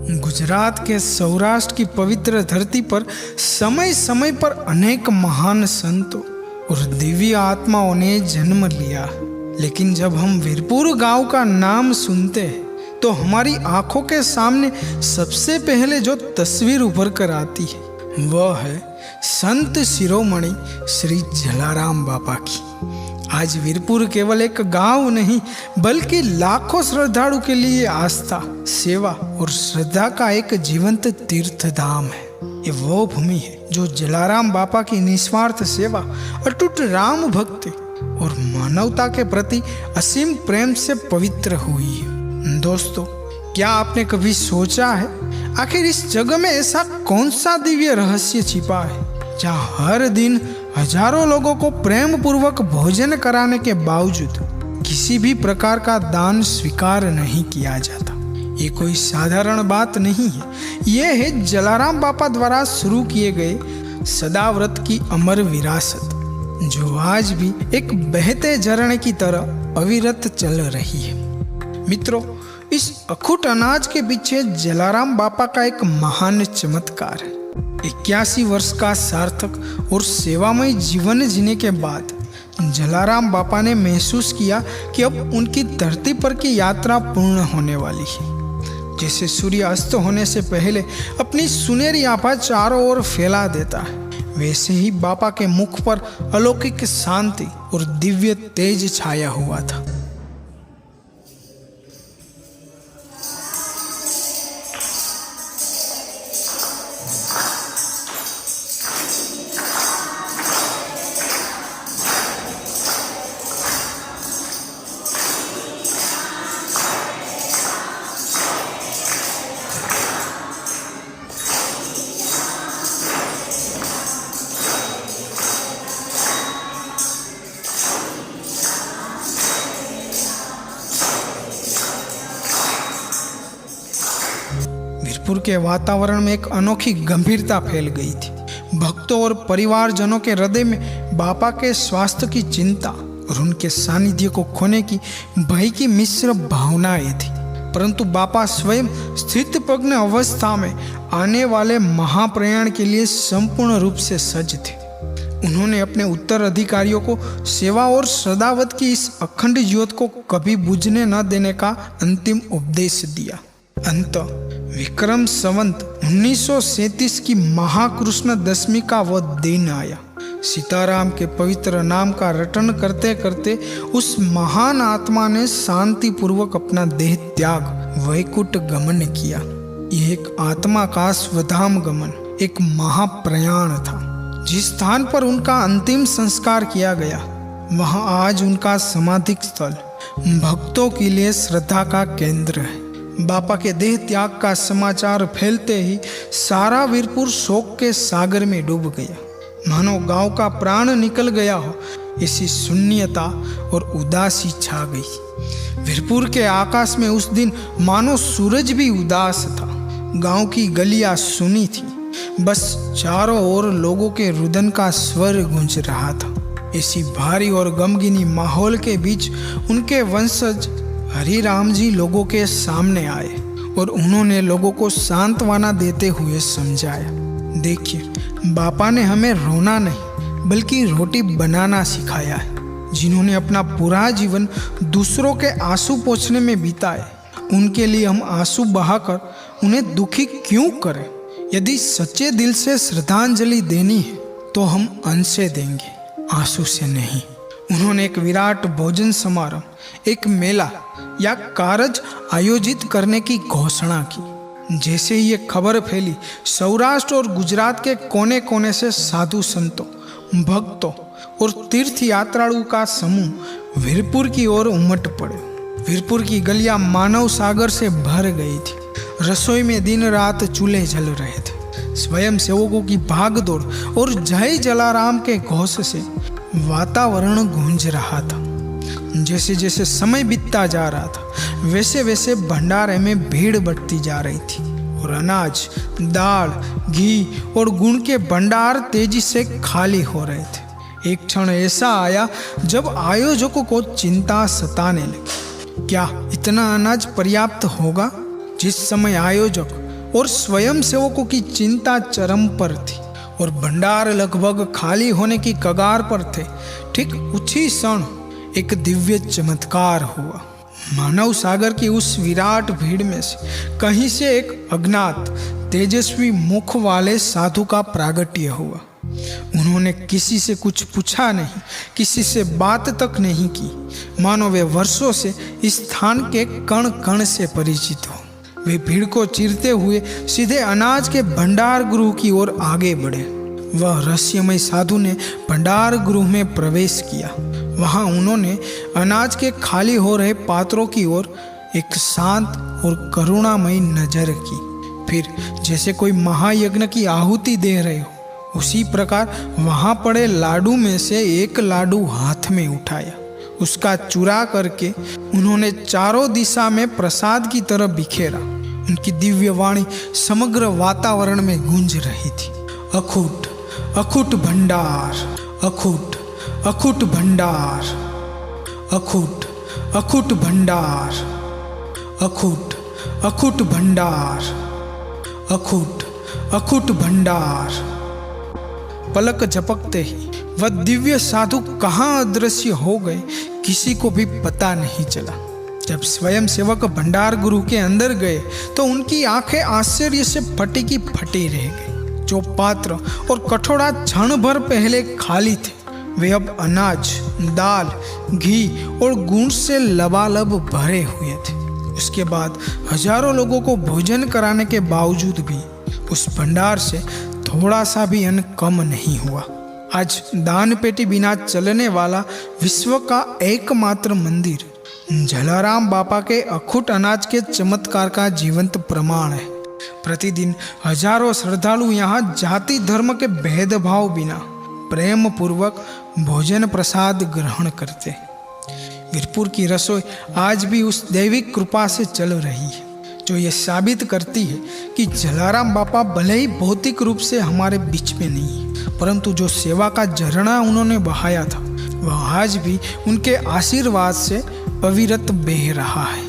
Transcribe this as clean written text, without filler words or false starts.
गुजरात के सौराष्ट्र की पवित्र धरती पर समय समय पर अनेक महान संतों और दिव्य आत्माओं ने जन्म लिया। लेकिन जब हम वीरपुर गांव का नाम सुनते हैं तो हमारी आंखों के सामने सबसे पहले जो तस्वीर उभर कर आती है वह है संत शिरोमणि श्री जलाराम बापा की। आज वीरपुर केवल एक गांव नहीं बल्कि लाखों श्रद्धालु के लिए आस्था, सेवा और श्रद्धा का एक जीवंत तीर्थ धाम है। ये वो भूमि है जो जलाराम बापा की निस्वार्थ सेवा, अटूट राम भक्ति और मानवता के प्रति असीम प्रेम से पवित्र हुई है। दोस्तों, क्या आपने कभी सोचा है आखिर इस जगह में ऐसा कौन सा दिव्य रहस्य छिपा है जहाँ हर दिन हजारों लोगों को प्रेम पूर्वक भोजन कराने के बावजूद किसी भी प्रकार का दान स्वीकार नहीं किया जाता। ये कोई साधारण बात नहीं है, ये है जलाराम बापा द्वारा शुरू किए गए सदाव्रत की अमर विरासत, जो आज भी एक बहते झरने की तरह अविरत चल रही है। मित्रों, इस अखुट अनाज के पीछे जलाराम बापा का एक महान चमत्कार है। 81 वर्ष का सार्थक और सेवामय जीवन जीने के बाद जलाराम बापा ने महसूस किया कि अब उनकी धरती पर की यात्रा पूर्ण होने वाली है। जैसे सूर्य अस्त होने से पहले अपनी सुनहरी आभा चारों ओर फैला देता है, वैसे ही बापा के मुख पर अलौकिक शांति और दिव्य तेज छाया हुआ था। वीरपुर के वातावरण में एक अनोखी गंभीरता फैल गई थी। भक्तों और परिवारजनों के हृदय में बापा के स्वास्थ्य की चिंता और उनके सानिध्य को खोने की भय की मिश्र भावनाएं थी। परंतु बापा स्वयं स्थितप्रज्ञ अवस्था में आने वाले महाप्रयाण के लिए संपूर्ण रूप से सज्ज थे। उन्होंने अपने उत्तराधिकारियों को सेवा और सदावत की इस अखंड ज्योत को कभी बुझने न देने का अंतिम उपदेश दिया। अंत विक्रम संवत 1937 की महाकृष्ण दशमी का वह दिन आया। सीताराम के पवित्र नाम का रटन करते करते उस महान आत्मा ने शांति पूर्वक अपना देह त्याग वैकुंठ गमन किया। यह एक आत्मा का स्वधाम गमन, एक महाप्रयाण था। जिस स्थान पर उनका अंतिम संस्कार किया गया वहां आज उनका समाधि स्थल भक्तों के लिए श्रद्धा का केंद्र है। बापा के देह त्याग का समाचार फैलते ही सारा वीरपुर शोक के सागर में डूब गया। मानो गांव का प्राण निकल गया हो, ऐसी शून्यता और उदासी छा गई। वीरपुर के आकाश में उस दिन मानो सूरज भी उदास था। गांव की गलियां सुनी थी, बस चारों ओर लोगों के रुदन का स्वर गूंज रहा था। ऐसी भारी और गमगीनी माहौल के बीच उनके वंशज हरिराम जी लोगों के सामने आए और उन्होंने लोगों को सांत्वना देते हुए समझाया, देखिए, बापा ने हमें रोना नहीं बल्कि रोटी बनाना सिखाया है। जिन्होंने अपना पूरा जीवन दूसरों के आंसू पोंछने में बिताए, उनके लिए हम आंसू बहाकर उन्हें दुखी क्यों करें। यदि सच्चे दिल से श्रद्धांजलि देनी है तो हम अन्न से देंगे, आंसू से नहीं। उन्होंने एक विराट भोजन समारोह, एक मेला या कारज आयोजित करने की घोषणा की। जैसे ही ये खबर फैली, सौराष्ट्र और गुजरात के कोने कोने से साधु संतों, भक्तों और तीर्थ यात्रालुओं का समूह वीरपुर की ओर उमट पड़े। वीरपुर की गलियां मानव सागर से भर गई थी। रसोई में दिन रात चूल्हे जल रहे थे। स्वयं सेवकों की भागदौड़ और जय जलाराम के घोष से वातावरण गूंज रहा था। जैसे जैसे समय बीतता जा रहा था वैसे वैसे भंडारे में भीड़ बढ़ती जा रही थी और अनाज, दाल, घी और गुड़ के भंडार तेजी से खाली हो रहे थे। एक क्षण ऐसा आया जब आयोजकों को चिंता सताने लगी। क्या इतना अनाज पर्याप्त होगा? जिस समय आयोजक और स्वयं सेवकों की चिंता चरम पर थी और भंडार लगभग खाली होने की कगार पर थे। ठीक उसी क्षण एक दिव्य चमत्कार हुआ। मानव सागर की उस विराट भीड़ में से कहीं से एक अज्ञात तेजस्वी मुख वाले साधु का प्रागट्य हुआ। उन्होंने किसी से कुछ पूछा नहीं, किसी से बात तक नहीं की, मानो वे वर्षों से इस स्थान के कण कण से परिचित हो। वे भीड़ को चीरते हुए सीधे अनाज के भंडार गृह की ओर आगे बढ़े। वह रहस्यमय साधु ने भंडार गृह में प्रवेश किया। वहां उन्होंने अनाज के खाली हो रहे पात्रों की ओर एक शांत और करुणामयी नजर की। फिर जैसे कोई महायज्ञ की आहुति दे रहे हो, उसी प्रकार वहां पड़े लाडू में से एक लाडू हाथ में उठाया। उसका चुरा करके उन्होंने चारों दिशा में प्रसाद की तरह बिखेरा। उनकी दिव्य वाणी समग्र वातावरण में गूंज रही थी। अखूट अखूट भंडार, अखूट अखूट भंडार, अखूट अखूट भंडार, अखूट अखूट भंडार, अखूट अखूट भंडार। पलक झपकते ही वह दिव्य साधु कहाँ अदृश्य हो गए, किसी को भी पता नहीं चला। जब स्वयं सेवक भंडार गुरु के अंदर गए तो उनकी आंखें आश्चर्य से फटी की फटी रह गई। जो पात्र और कटोरा क्षण भर पहले खाली थे, वे अब अनाज, दाल, घी और गुड़ से लबालब भरे हुए थे। उसके बाद हजारों लोगों को भोजन कराने के बावजूद भी उस भंडार से थोड़ा सा भी अन्न कम नहीं हुआ। आज दान पेटी बिना चलने वाला विश्व का एकमात्र मंदिर जलाराम बापा के अखूट अनाज के चमत्कार का जीवंत प्रमाण है। प्रतिदिन हजारों श्रद्धालु यहाँ जाति धर्म के भेदभाव बिना प्रेम पूर्वक भोजन प्रसाद ग्रहण करते हैं। वीरपुर की रसोई आज भी उस दैविक कृपा से चल रही है, जो ये साबित करती है कि जलाराम बापा भले ही भौतिक रूप से हमारे बीच में नहीं है, परंतु जो सेवा का झरना उन्होंने बहाया था, वह आज भी उनके आशीर्वाद से अविरत बह रहा है।